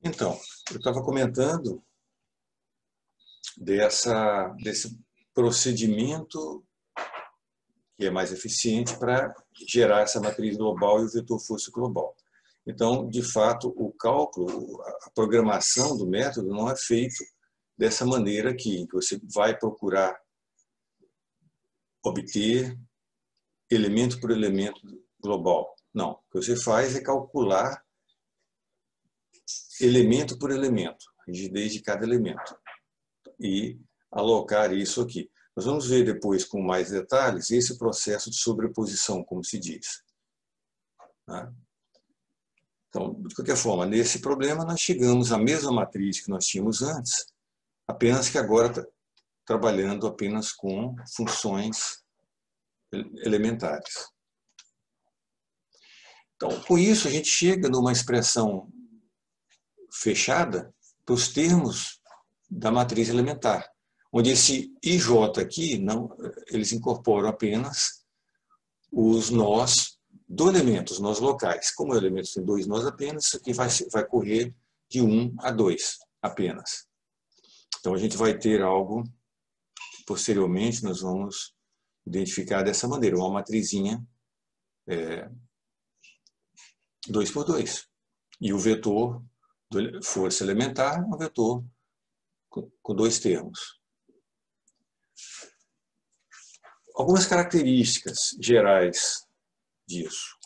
Então, eu estava comentando desse procedimento que é mais eficiente para gerar essa matriz global e o vetor força global. Então, de fato, o cálculo, a programação do método não é feito dessa maneira aqui, em que você vai procurar obter elemento por elemento global. Não, o que você faz é calcular elemento por elemento, a rigidez de cada elemento, e alocar isso aqui. Nós vamos ver depois com mais detalhes esse processo de sobreposição, como se diz. Então, de qualquer forma, nesse problema nós chegamos à mesma matriz que nós tínhamos antes, apenas que agora trabalhando apenas com funções elementares. Então, com isso, a gente chega numa expressão fechada para os termos da matriz elementar, onde esse IJ aqui, não, eles incorporam apenas os nós do elemento, os nós locais. Como o elemento tem dois nós apenas, isso aqui vai correr de 1 a 2 apenas. Então, a gente vai ter algo que posteriormente nós vamos identificar dessa maneira, uma matrizinha 2 por 2. E o vetor força elementar é um vetor com dois termos. Algumas características gerais disso.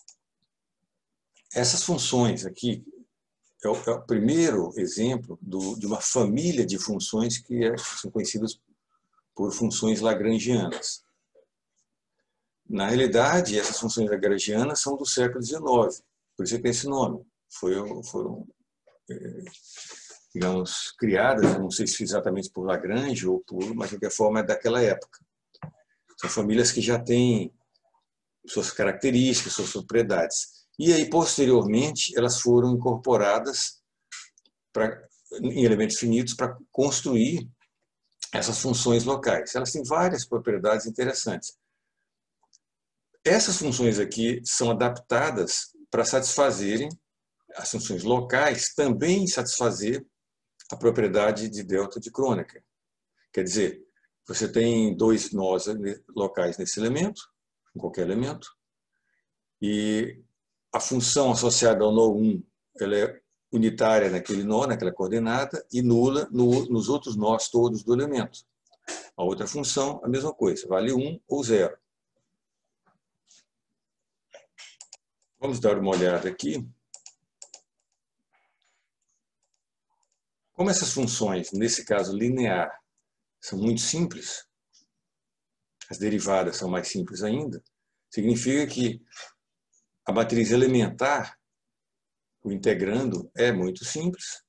Essas funções aqui é o primeiro exemplo de uma família de funções que são conhecidas por funções lagrangianas. Na realidade, essas funções lagrangianas são do século XIX, por isso é que tem esse nome. Foram digamos, criadas, não sei se exatamente por Lagrange ou mas de qualquer forma é daquela época. São famílias que já têm suas características, suas propriedades. E aí, posteriormente, elas foram incorporadas em elementos finitos para construir essas funções locais. Elas têm várias propriedades interessantes. Essas funções aqui são adaptadas para satisfazerem as funções locais, também satisfazer a propriedade de delta de Kronecker. Quer dizer, você tem dois nós locais nesse elemento, em qualquer elemento, e a função associada ao nó 1 ela é unitária naquele nó, naquela coordenada, e nula nos outros nós todos do elemento. A outra função, a mesma coisa, vale 1 ou 0. Vamos dar uma olhada aqui. Como essas funções, nesse caso linear, são muito simples, as derivadas são mais simples ainda, significa que a matriz elementar, o integrando, é muito simples.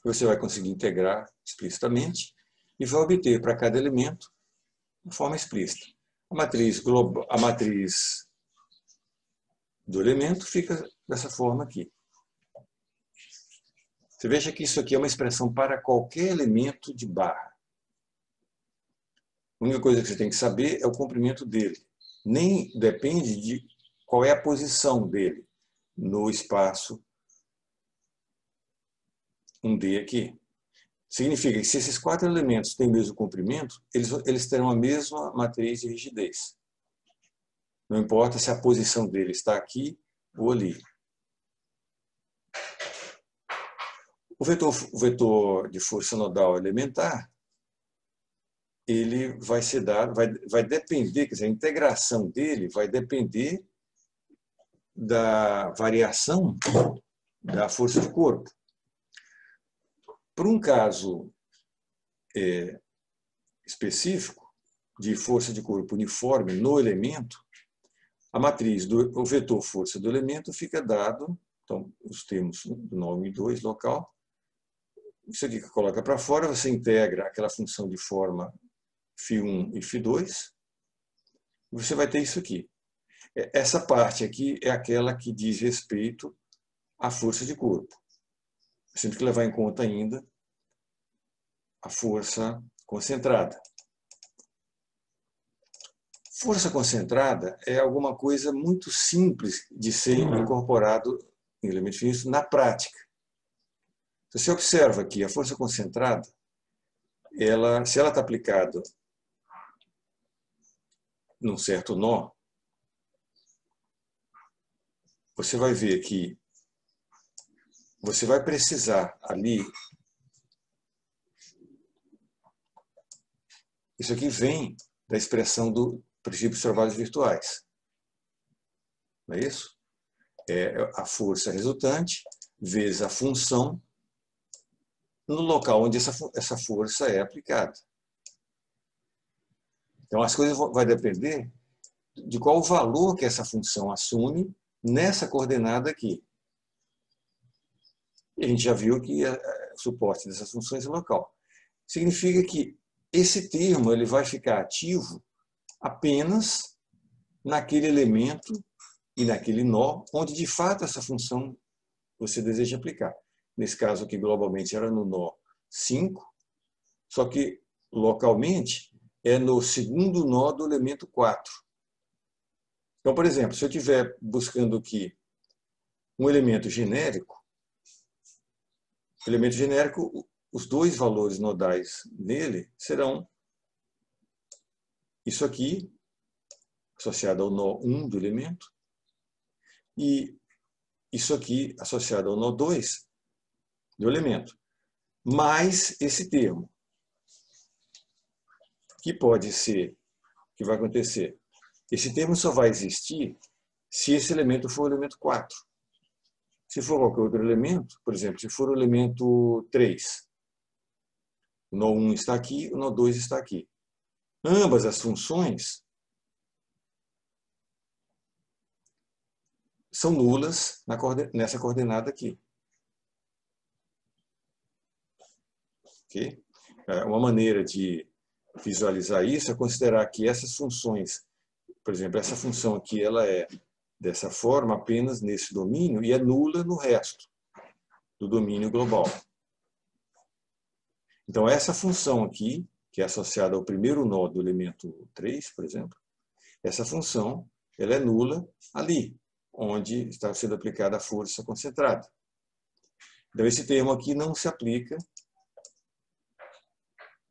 Você vai conseguir integrar explicitamente e vai obter para cada elemento de forma explícita. A matriz do elemento fica dessa forma aqui. Você veja que isso aqui é uma expressão para qualquer elemento de barra. A única coisa que você tem que saber é o comprimento dele. Nem depende de qual é a posição dele no espaço 1D aqui. Significa que se esses quatro elementos têm o mesmo comprimento, eles terão a mesma matriz de rigidez. Não importa se a posição dele está aqui ou ali. O vetor de força nodal elementar, ele vai ser dado, vai depender, quer dizer, a integração dele vai depender da variação da força de corpo. Por um caso específico de força de corpo uniforme no elemento, a matriz o vetor força do elemento fica dado, então, os termos do nó 1 e 2 local. Isso aqui que coloca para fora, você integra aquela função de forma φ1 e φ2, e você vai ter isso aqui. Essa parte aqui é aquela que diz respeito à força de corpo. Você tem que levar em conta ainda a força concentrada. Força concentrada é alguma coisa muito simples de ser incorporado em elementos finitos na prática. Você observa que a força concentrada, se ela está aplicada num certo nó, você vai ver que você vai precisar ali. Isso aqui vem da expressão do princípio dos trabalhos virtuais. Não é isso? É a força resultante vezes a função no local onde essa força é aplicada. Então, as coisas vão depender de qual o valor que essa função assume nessa coordenada aqui. E a gente já viu que o suporte dessas funções é local. Significa que esse termo ele vai ficar ativo apenas naquele elemento e naquele nó onde, de fato, essa função você deseja aplicar. Nesse caso aqui, globalmente, era no nó 5, só que, localmente, é no segundo nó do elemento 4. Então, por exemplo, se eu estiver buscando aqui um elemento genérico, os dois valores nodais nele serão isso aqui, associado ao nó 1 do elemento, e isso aqui associado ao nó 2 do elemento, mais esse termo, que pode ser, o que vai acontecer? Esse termo só vai existir se esse elemento for o elemento 4. Se for qualquer outro elemento, por exemplo, se for o elemento 3, o nó 1 está aqui, o nó 2 está aqui. Ambas as funções são nulas nessa coordenada aqui. Okay? Uma maneira de visualizar isso é considerar que essas funções, por exemplo, essa função aqui, ela é dessa forma apenas nesse domínio e é nula no resto do domínio global. Então, essa função aqui, que é associada ao primeiro nó do elemento 3, por exemplo, essa função ela é nula ali, onde está sendo aplicada a força concentrada. Então, esse termo aqui não se aplica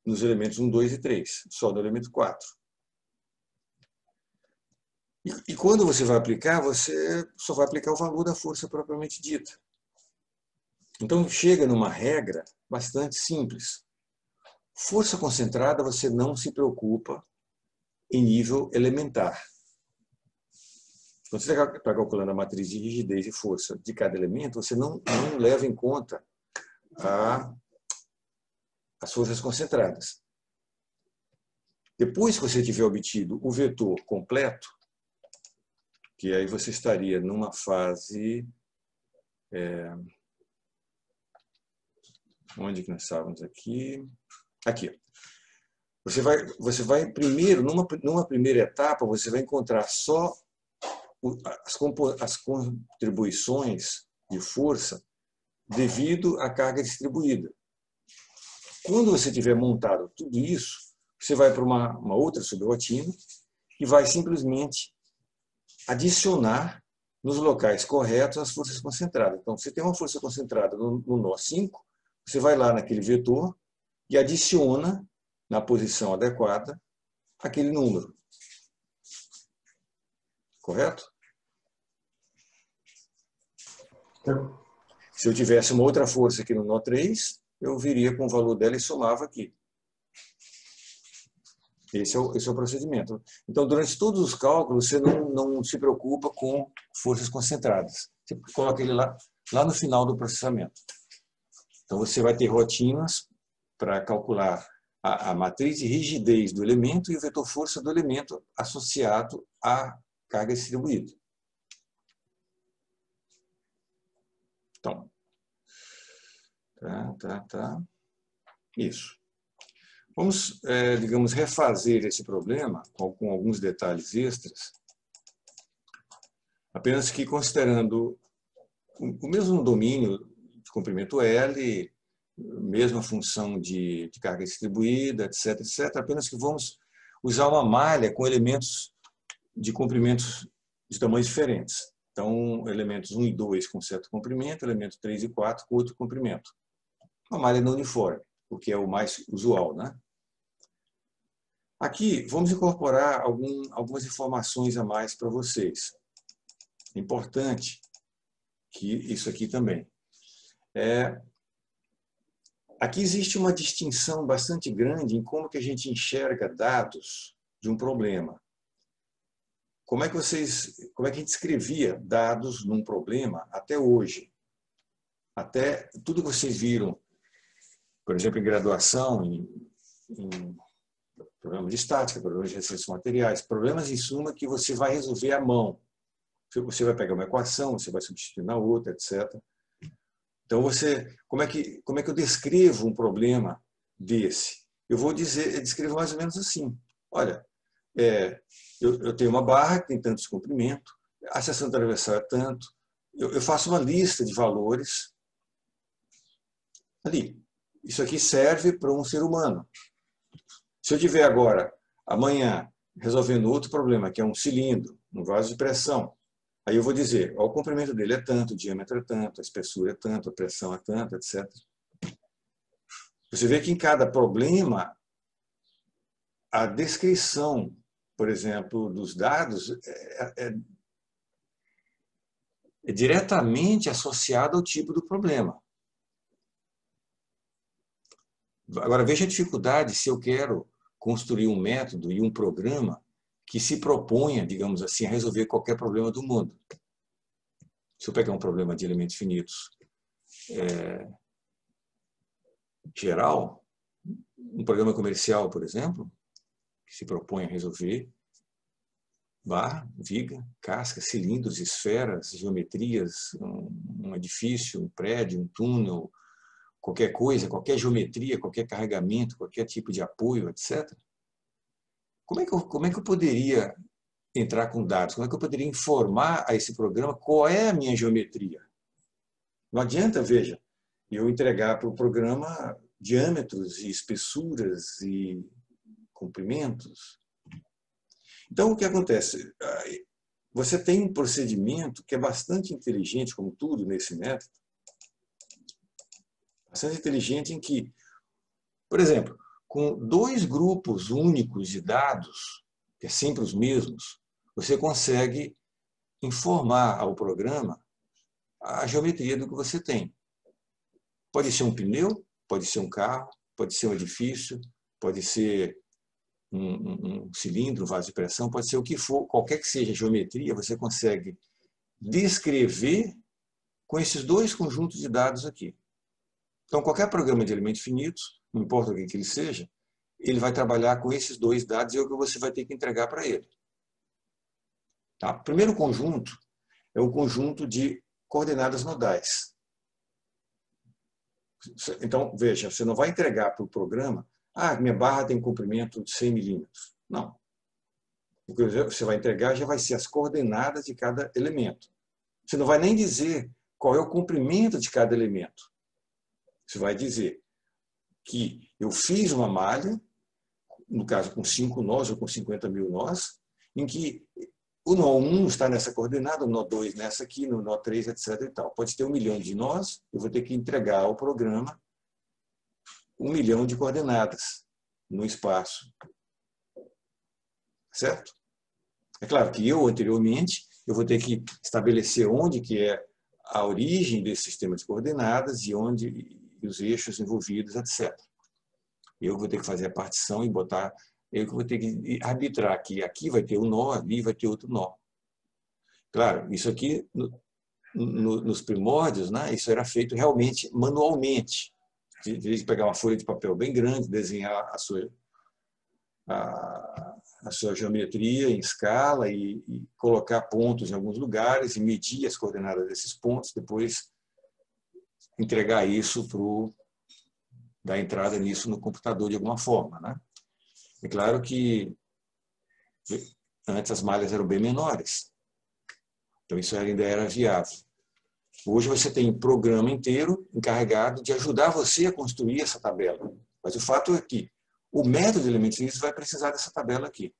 nos elementos 1, 2 e 3, só no elemento 4. E quando você vai aplicar, você só vai aplicar o valor da força propriamente dita. Então, chega numa regra bastante simples. Força concentrada, você não se preocupa em nível elementar. Quando você está calculando a matriz de rigidez e força de cada elemento, você não leva em conta as forças concentradas. Depois que você tiver obtido o vetor completo, que aí você estaria numa fase... onde que nós estávamos aqui? Aqui. Você vai primeiro, numa primeira etapa, você vai encontrar só as contribuições de força devido à carga distribuída. Quando você tiver montado tudo isso, você vai para uma outra subrotina e vai simplesmente adicionar nos locais corretos as forças concentradas. Então, você tem uma força concentrada no nó 5, você vai lá naquele vetor e adiciona na posição adequada aquele número. Correto? Se eu tivesse uma outra força aqui no nó 3, eu viria com o valor dela e somava aqui. Esse é o procedimento. Então, durante todos os cálculos, você não se preocupa com forças concentradas. Você coloca ele lá no final do processamento. Então, você vai ter rotinas para calcular a matriz de rigidez do elemento e o vetor força do elemento associado à carga distribuída. Então, tá. Isso. Vamos, digamos, refazer esse problema com alguns detalhes extras, apenas que considerando o mesmo domínio de comprimento L, mesma função de carga distribuída, etc., apenas que vamos usar uma malha com elementos de comprimentos de tamanhos diferentes. Então, elementos 1 e 2 com certo comprimento, elementos 3 e 4 com outro comprimento. uma malha não uniforme, o que é o mais usual, né? Aqui, vamos incorporar algumas informações a mais para vocês. É importante que isso aqui também. Aqui existe uma distinção bastante grande em como que a gente enxerga dados de um problema. Como é que a gente escrevia dados num problema até hoje? Até tudo que vocês viram, por exemplo, em graduação, em problemas de estática, problemas de recursos materiais, problemas em suma que você vai resolver à mão. Você vai pegar uma equação, você vai substituir na outra, etc. Então, como é que eu descrevo um problema desse? Eu vou descrevo mais ou menos assim. Olha, eu tenho uma barra que tem tantos comprimento, a seção transversal é tanto, eu faço uma lista de valores ali. Isso aqui serve para um ser humano. Se eu tiver agora, amanhã, resolvendo outro problema, que é um cilindro, um vaso de pressão, aí eu vou dizer, ó, o comprimento dele é tanto, o diâmetro é tanto, a espessura é tanto, a pressão é tanto, etc. Você vê que em cada problema, a descrição, por exemplo, dos dados é diretamente associada ao tipo do problema. Agora, veja a dificuldade se eu quero construir um método e um programa que se proponha, digamos assim, a resolver qualquer problema do mundo. Se eu pegar um problema de elementos finitos geral, um programa comercial, por exemplo, que se propõe a resolver barra, viga, casca, cilindros, esferas, geometrias, um edifício, um prédio, um túnel, qualquer coisa, qualquer geometria, qualquer carregamento, qualquer tipo de apoio, etc. Como é que eu poderia entrar com dados? Como é que eu poderia informar a esse programa qual é a minha geometria? Não adianta, veja, eu entregar para o programa diâmetros e espessuras e comprimentos. Então, o que acontece? Você tem um procedimento que é bastante inteligente, como tudo nesse método, bastante inteligente em que, por exemplo, com dois grupos únicos de dados, que é sempre os mesmos, você consegue informar ao programa a geometria do que você tem. Pode ser um pneu, pode ser um carro, pode ser um edifício, pode ser um cilindro, um vaso de pressão, pode ser o que for, qualquer que seja a geometria, você consegue descrever com esses dois conjuntos de dados aqui. Então, qualquer programa de elementos finitos, não importa o que ele seja, ele vai trabalhar com esses dois dados e é o que você vai ter que entregar para ele. Tá? O primeiro conjunto é um conjunto de coordenadas nodais. Então, veja, você não vai entregar para o programa, minha barra tem comprimento de 100 milímetros. Não. O que você vai entregar já vai ser as coordenadas de cada elemento. Você não vai nem dizer qual é o comprimento de cada elemento. Você vai dizer que eu fiz uma malha, no caso com 5 nós ou com 50 mil nós, em que o nó 1 está nessa coordenada, o nó 2 nessa aqui, no nó 3, etc. E tal. Pode ter 1 milhão de nós, eu vou ter que entregar ao programa 1 milhão de coordenadas no espaço. Certo? É claro que eu, anteriormente, eu vou ter que estabelecer onde que é a origem desse sistema de coordenadas e onde os eixos envolvidos, etc. Eu vou ter que fazer a partição e botar... Eu vou ter que arbitrar que aqui vai ter um nó, ali vai ter outro nó. Claro, isso aqui, nos primórdios, né, isso era feito realmente manualmente. De vez de pegar uma folha de papel bem grande, desenhar a sua geometria em escala e colocar pontos em alguns lugares e medir as coordenadas desses pontos, depois entregar isso dar entrada nisso no computador de alguma forma, né? É claro que antes as malhas eram bem menores, então isso ainda era viável. Hoje você tem um programa inteiro encarregado de ajudar você a construir essa tabela, mas o fato é que o método de elementos finitos vai precisar dessa tabela aqui.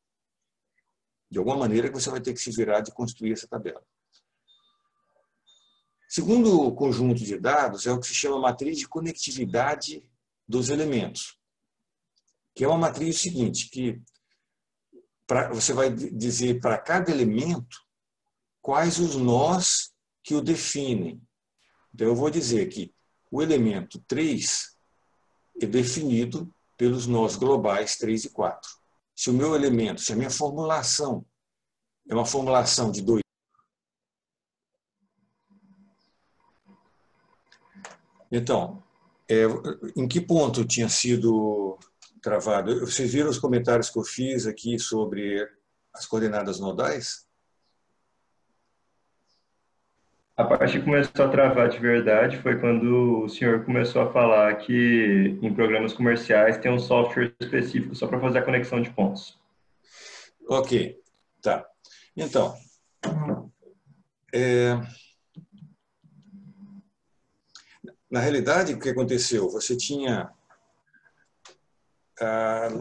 De alguma maneira você vai ter que se virar de construir essa tabela. Segundo o conjunto de dados, é o que se chama matriz de conectividade dos elementos, que é uma matriz seguinte, que você vai dizer para cada elemento quais os nós que o definem. Então, eu vou dizer que o elemento 3 é definido pelos nós globais 3 e 4. Se o meu elemento, se a minha formulação é uma formulação de 2, então, em que ponto tinha sido travado? Vocês viram os comentários que eu fiz aqui sobre as coordenadas nodais? A parte que começou a travar de verdade foi quando o senhor começou a falar que em programas comerciais tem um software específico só para fazer a conexão de pontos. Ok, tá. Então, na realidade, o que aconteceu? Você tinha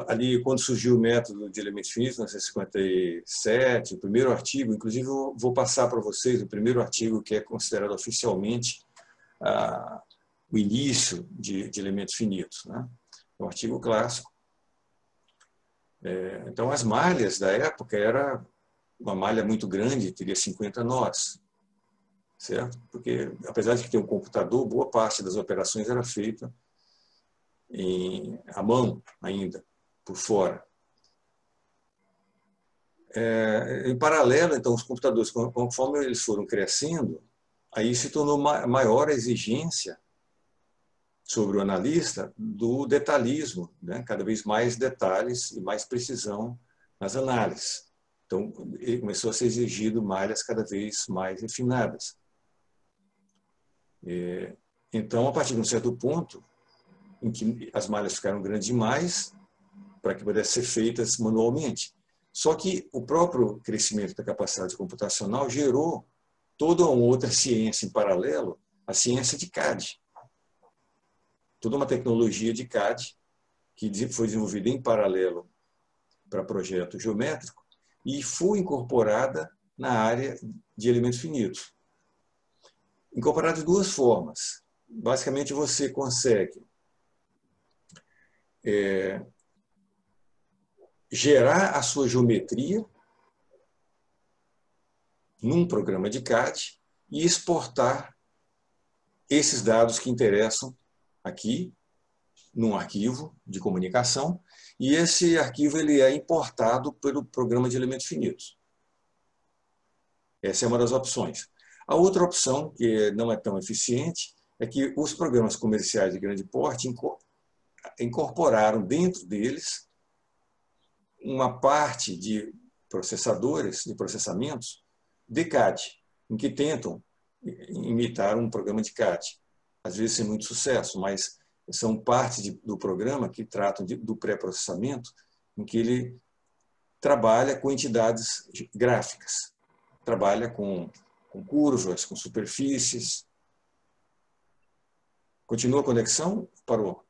ali, quando surgiu o método de elementos finitos, em 1957, o primeiro artigo, inclusive eu vou passar para vocês o primeiro artigo que é considerado oficialmente o início de elementos finitos, né? É um artigo clássico. Então, as malhas da época era uma malha muito grande, teria 50 nós, certo? Porque, apesar de ter um computador, boa parte das operações era feita à mão ainda, por fora. Em paralelo, então, os computadores, conforme eles foram crescendo, aí se tornou maior a exigência sobre o analista do detalhismo, né? Cada vez mais detalhes e mais precisão nas análises. Então, ele começou a ser exigido malhas cada vez mais refinadas. Então, a partir de um certo ponto, em que as malhas ficaram grandes demais para que pudessem ser feitas manualmente. Só que o próprio crescimento da capacidade computacional gerou toda uma outra ciência em paralelo, a ciência de CAD. Toda uma tecnologia de CAD que foi desenvolvida em paralelo para projeto geométrico e foi incorporada na área de elementos finitos. Incorporada de duas formas. Basicamente, você consegue gerar a sua geometria num programa de CAD e exportar esses dados que interessam aqui num arquivo de comunicação, e esse arquivo ele é importado pelo programa de elementos finitos. Essa é uma das opções. A outra opção, que não é tão eficiente, é que os programas comerciais de grande porte incorporaram dentro deles uma parte de processadores, de processamentos, de CAD, em que tentam imitar um programa de CAD. Às vezes sem muito sucesso, mas são partes do programa que tratam do pré-processamento, em que ele trabalha com entidades gráficas, trabalha com curvas, com superfícies. Continua a conexão? Parou?